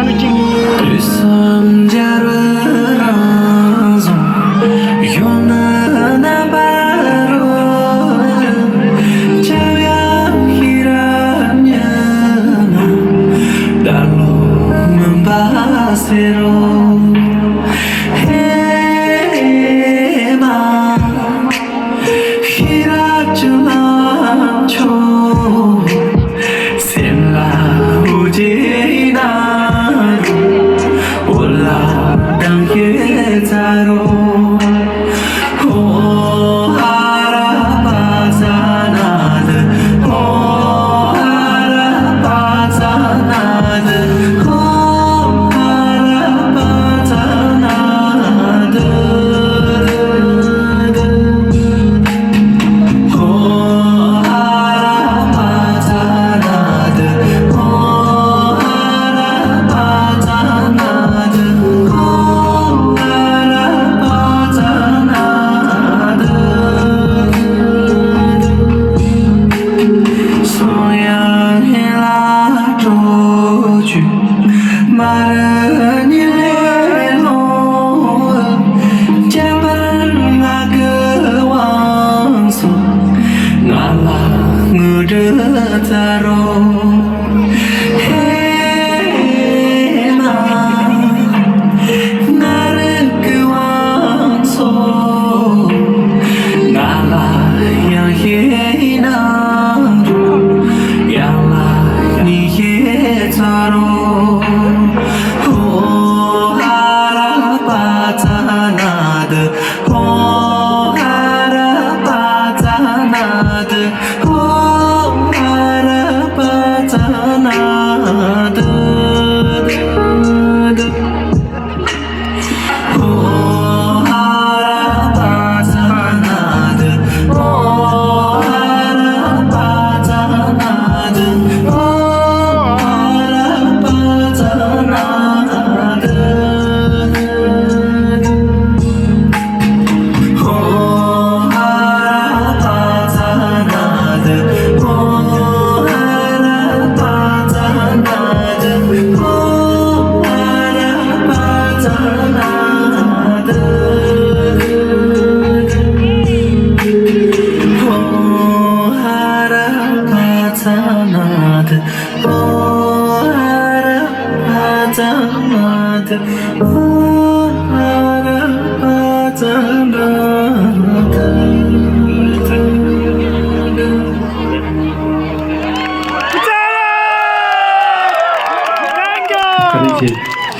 Manucci. Ty sam razem, na baro, ciałem hiranya, dalam membasiro. Hema, hirajulam cho, semla ujina. 올라간 계자로 오 알아봐자나드 오 알아봐자나드 오 알아봐자나드 오 알아봐자나드 오 알아봐자나드 마른 일레로 제발 나그 왕소 나랑으르 다로 해마 나를 그 왕소 나라 향해 나로 양라 니의 자로 Thank you.